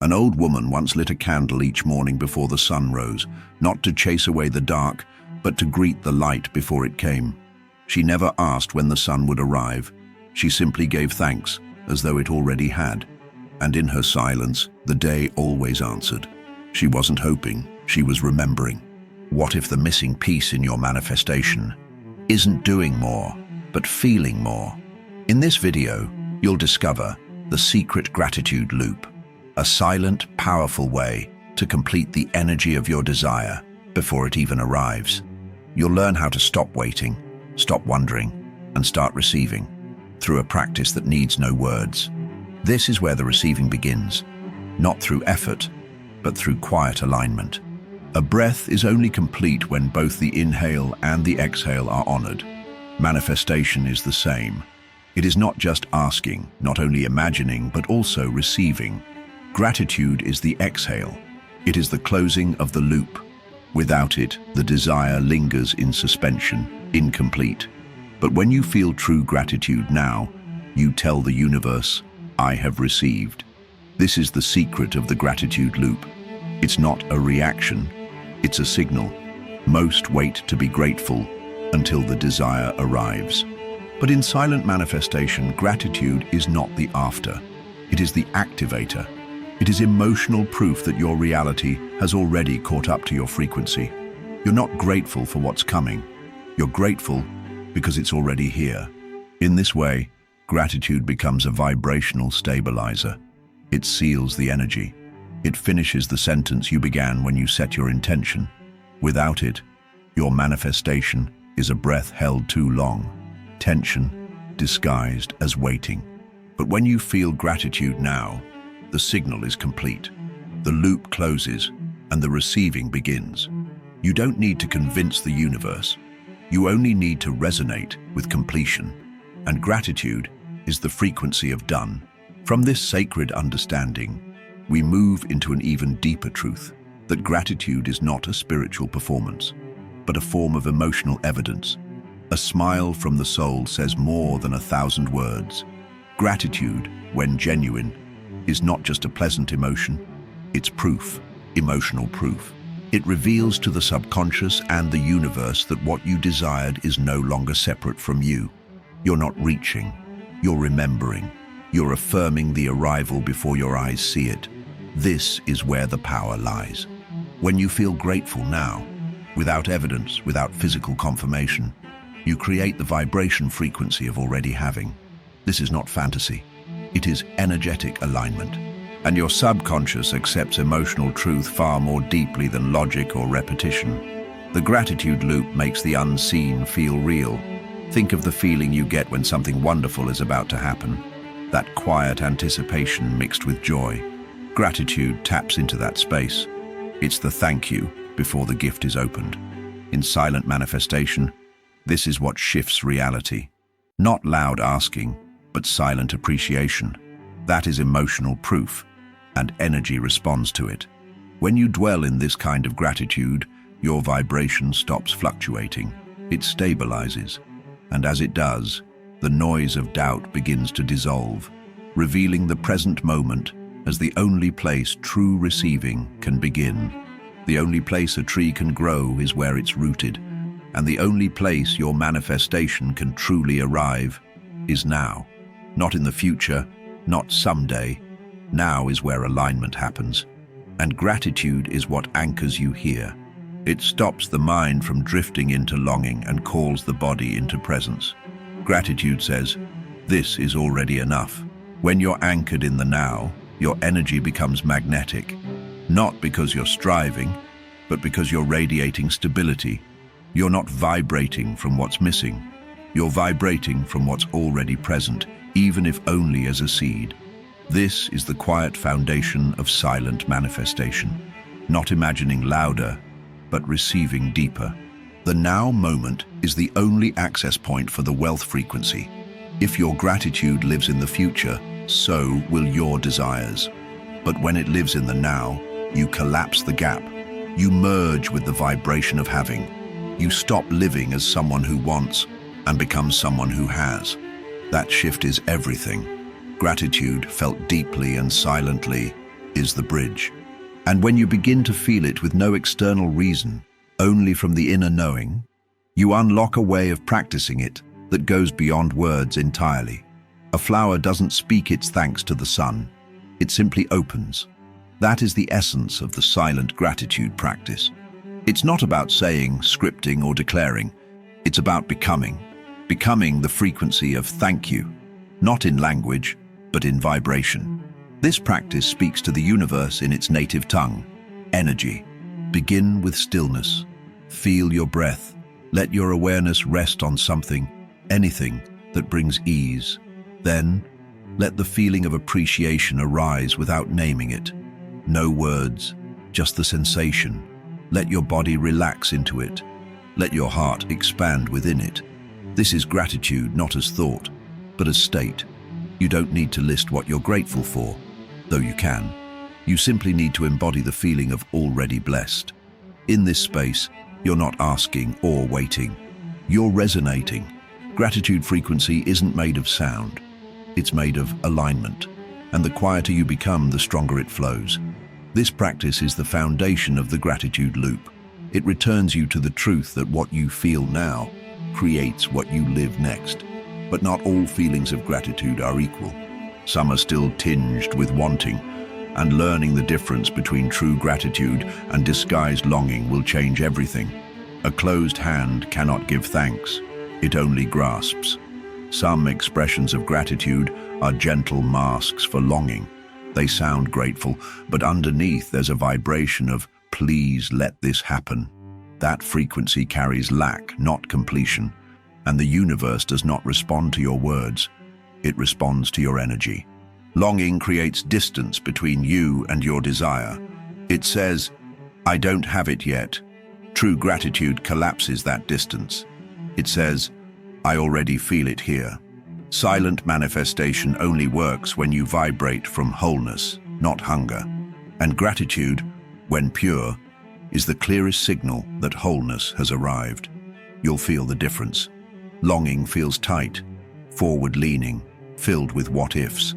An old woman once lit a candle each morning before the sun rose, not to chase away the dark, but to greet the light before it came. She never asked when the sun would arrive. She simply gave thanks, as though it already had. And in her silence, the day always answered. She wasn't hoping, she was remembering. What if the missing piece in your manifestation isn't doing more, but feeling more? In this video, you'll discover the secret gratitude loop, a silent, powerful way to complete the energy of your desire before it even arrives. You'll learn how to stop waiting, stop wondering, and start receiving through a practice that needs no words. This is where the receiving begins, not through effort, but through quiet alignment. A breath is only complete when both the inhale and the exhale are honored. Manifestation is the same. It is not just asking, not only imagining, but also receiving. Gratitude is the exhale. It is the closing of the loop. Without it, the desire lingers in suspension, incomplete. But when you feel true gratitude now, you tell the universe, I have received. This is the secret of the gratitude loop. It's not a reaction, it's a signal. Most wait to be grateful until the desire arrives. But in silent manifestation, gratitude is not the after. It is the activator. It is emotional proof that your reality has already caught up to your frequency. You're not grateful for what's coming. You're grateful because it's already here. In this way, gratitude becomes a vibrational stabilizer. It seals the energy. It finishes the sentence you began when you set your intention. Without it, your manifestation is a breath held too long, tension disguised as waiting. But when you feel gratitude now, the signal is complete. The loop closes and the receiving begins. You don't need to convince the universe. You only need to resonate with completion. And gratitude is the frequency of done. From this sacred understanding, we move into an even deeper truth, that gratitude is not a spiritual performance, but a form of emotional evidence. A smile from the soul says more than 1,000 words. Gratitude, when genuine, is not just a pleasant emotion, it's proof, emotional proof. It reveals to the subconscious and the universe that what you desired is no longer separate from you. You're not reaching, you're remembering. You're affirming the arrival before your eyes see it. This is where the power lies. When you feel grateful now, without evidence, without physical confirmation, you create the vibration frequency of already having. This is not fantasy. It is energetic alignment. And your subconscious accepts emotional truth far more deeply than logic or repetition. The gratitude loop makes the unseen feel real. Think of the feeling you get when something wonderful is about to happen. That quiet anticipation mixed with joy. Gratitude taps into that space. It's the thank you before the gift is opened. In silent manifestation, this is what shifts reality. Not loud asking, but silent appreciation. That is emotional proof, and energy responds to it. When you dwell in this kind of gratitude, your vibration stops fluctuating. It stabilizes, and as it does, the noise of doubt begins to dissolve, revealing the present moment as the only place true receiving can begin. The only place a tree can grow is where it's rooted, and the only place your manifestation can truly arrive is now. Not in the future, not someday. Now is where alignment happens, and gratitude is what anchors you here. It stops the mind from drifting into longing and calls the body into presence. Gratitude says, this is already enough. When you're anchored in the now, your energy becomes magnetic, not because you're striving, but because you're radiating stability. You're not vibrating from what's missing. You're vibrating from what's already present, even if only as a seed. This is the quiet foundation of silent manifestation, not imagining louder, but receiving deeper. The now moment is the only access point for the wealth frequency. If your gratitude lives in the future, so will your desires. But when it lives in the now, you collapse the gap. You merge with the vibration of having. You stop living as someone who wants and become someone who has. That shift is everything. Gratitude, felt deeply and silently, is the bridge. And when you begin to feel it with no external reason, only from the inner knowing, you unlock a way of practicing it that goes beyond words entirely. A flower doesn't speak its thanks to the sun. It simply opens. That is the essence of the silent gratitude practice. It's not about saying, scripting, or declaring. It's about becoming the frequency of thank you, not in language, but in vibration. This practice speaks to the universe in its native tongue, energy. Begin with stillness. Feel your breath. Let your awareness rest on something, anything that brings ease. Then, let the feeling of appreciation arise without naming it. No words, just the sensation. Let your body relax into it. Let your heart expand within it. This is gratitude not as thought, but as state. You don't need to list what you're grateful for, though you can. You simply need to embody the feeling of already blessed. In this space, you're not asking or waiting. You're resonating. Gratitude frequency isn't made of sound. It's made of alignment. And the quieter you become, the stronger it flows. This practice is the foundation of the gratitude loop. It returns you to the truth that what you feel now creates what you live next. But not all feelings of gratitude are equal. Some are still tinged with wanting, and learning the difference between true gratitude and disguised longing will change everything. A closed hand cannot give thanks. It only grasps. Some expressions of gratitude are gentle masks for longing. They sound grateful, but underneath there's a vibration of, please let this happen. That frequency carries lack, not completion. And the universe does not respond to your words. It responds to your energy. Longing creates distance between you and your desire. It says, I don't have it yet. True gratitude collapses that distance. It says, I already feel it here. Silent manifestation only works when you vibrate from wholeness, not hunger. And gratitude, when pure, is the clearest signal that wholeness has arrived. You'll feel the difference. Longing feels tight, forward-leaning, filled with what-ifs.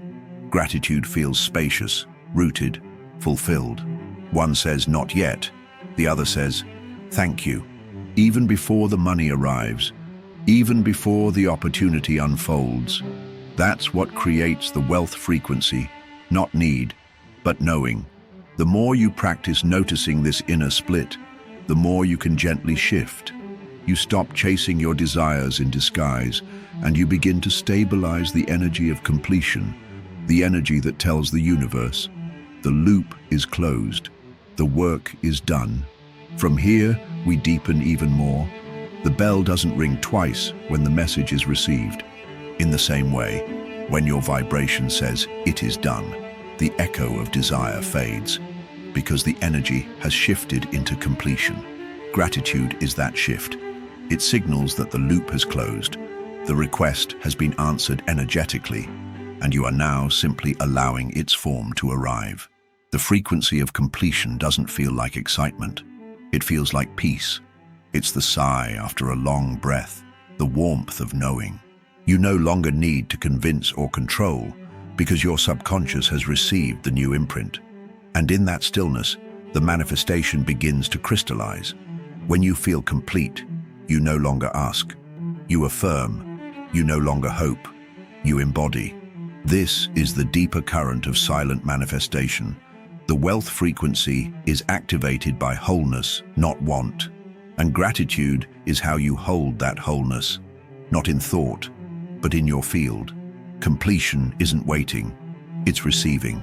Gratitude feels spacious, rooted, fulfilled. One says, not yet. The other says, thank you. Even before the money arrives, even before the opportunity unfolds. That's what creates the wealth frequency, not need, but knowing. The more you practice noticing this inner split, the more you can gently shift. You stop chasing your desires in disguise, and you begin to stabilize the energy of completion, the energy that tells the universe, the loop is closed, the work is done. From here, we deepen even more. The bell doesn't ring twice when the message is received. In the same way, when your vibration says, it is done, the echo of desire fades, because the energy has shifted into completion. Gratitude is that shift. It signals that the loop has closed, the request has been answered energetically, and you are now simply allowing its form to arrive. The frequency of completion doesn't feel like excitement. It feels like peace. It's the sigh after a long breath, the warmth of knowing. You no longer need to convince or control because your subconscious has received the new imprint. And in that stillness, the manifestation begins to crystallize. When you feel complete, you no longer ask. You affirm. You no longer hope. You embody. This is the deeper current of silent manifestation. The wealth frequency is activated by wholeness, not want. And gratitude is how you hold that wholeness, not in thought, but in your field. Completion isn't waiting, it's receiving.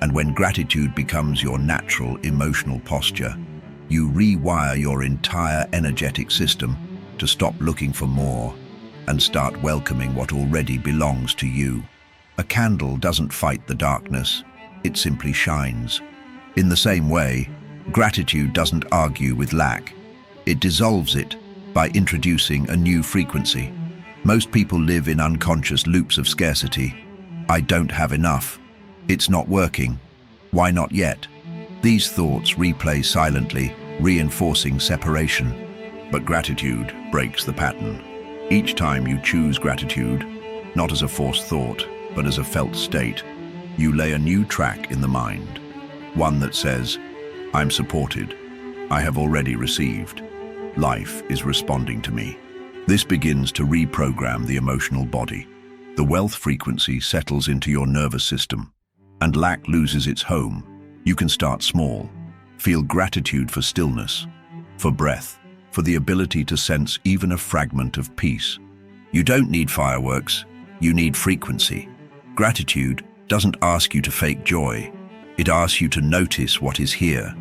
And when gratitude becomes your natural emotional posture, you rewire your entire energetic system to stop looking for more and start welcoming what already belongs to you. A candle doesn't fight the darkness, it simply shines. In the same way, gratitude doesn't argue with lack. It dissolves it by introducing a new frequency. Most people live in unconscious loops of scarcity. I don't have enough. It's not working. Why not yet? These thoughts replay silently, reinforcing separation. But gratitude breaks the pattern. Each time you choose gratitude, not as a forced thought, but as a felt state, you lay a new track in the mind. One that says, I'm supported. I have already received. Life is responding to me. This begins to reprogram the emotional body. The wealth frequency settles into your nervous system, and lack loses its home. You can start small. Feel gratitude for stillness, for breath, for the ability to sense even a fragment of peace. You don't need fireworks, you need frequency. Gratitude doesn't ask you to fake joy. It asks you to notice what is here.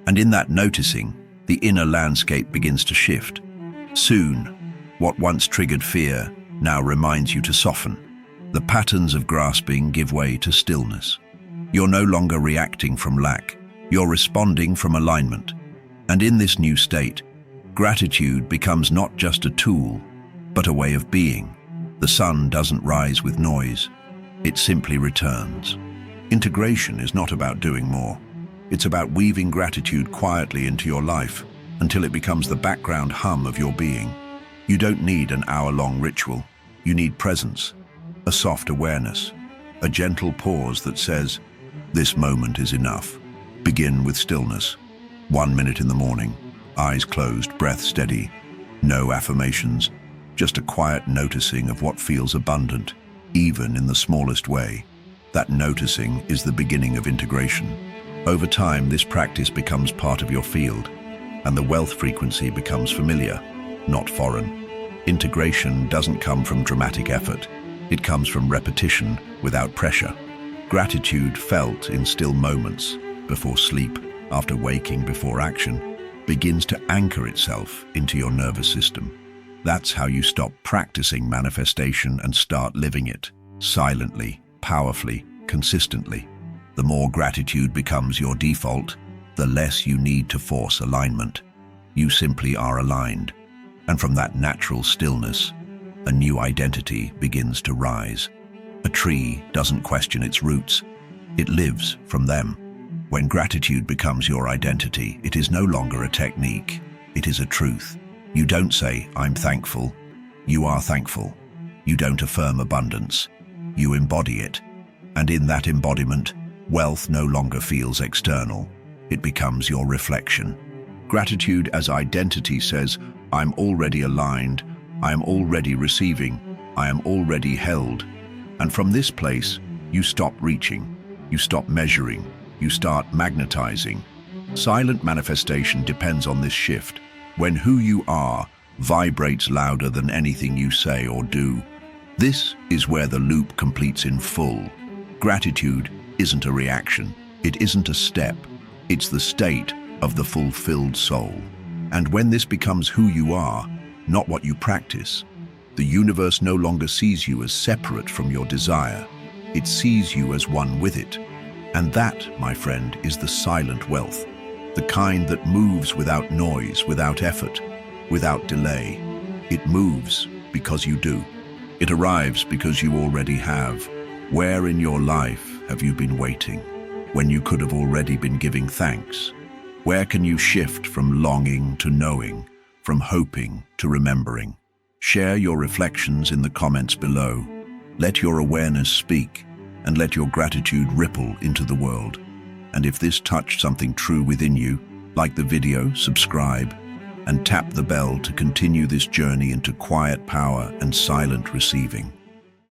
And in that noticing, the inner landscape begins to shift. Soon, what once triggered fear now reminds you to soften. The patterns of grasping give way to stillness. You're no longer reacting from lack. You're responding from alignment. And in this new state, gratitude becomes not just a tool, but a way of being. The sun doesn't rise with noise. It simply returns. Integration is not about doing more. It's about weaving gratitude quietly into your life until it becomes the background hum of your being. You don't need an hour-long ritual. You need presence, a soft awareness, a gentle pause that says, this moment is enough. Begin with stillness. 1 minute in the morning, eyes closed, breath steady. No affirmations, just a quiet noticing of what feels abundant, even in the smallest way. That noticing is the beginning of integration. Over time, this practice becomes part of your field, and the wealth frequency becomes familiar, not foreign. Integration doesn't come from dramatic effort. It comes from repetition without pressure. Gratitude felt in still moments, before sleep, after waking, before action, begins to anchor itself into your nervous system. That's how you stop practicing manifestation and start living it, silently, powerfully, consistently. The more gratitude becomes your default, the less you need to force alignment. You simply are aligned. And from that natural stillness, a new identity begins to rise. A tree doesn't question its roots. It lives from them. When gratitude becomes your identity, it is no longer a technique. It is a truth. You don't say, I'm thankful. You are thankful. You don't affirm abundance. You embody it. And in that embodiment, wealth no longer feels external. It becomes your reflection. Gratitude as identity says, I'm already aligned. I am already receiving. I am already held. And from this place, you stop reaching. You stop measuring. You start magnetizing. Silent manifestation depends on this shift. When who you are vibrates louder than anything you say or do. This is where the loop completes in full. Gratitude isn't a reaction. It isn't a step. It's the state of the fulfilled soul. And when this becomes who you are, not what you practice, the universe no longer sees you as separate from your desire. It sees you as one with it. And that, my friend, is the silent wealth, the kind that moves without noise, without effort, without delay. It moves because you do. It arrives because you already have. Where in your life have you been waiting, when you could have already been giving thanks? Where can you shift from longing to knowing, from hoping to remembering? Share your reflections in the comments below. Let your awareness speak, and let your gratitude ripple into the world. And if this touched something true within you, like the video, subscribe, and tap the bell to continue this journey into quiet power and silent receiving.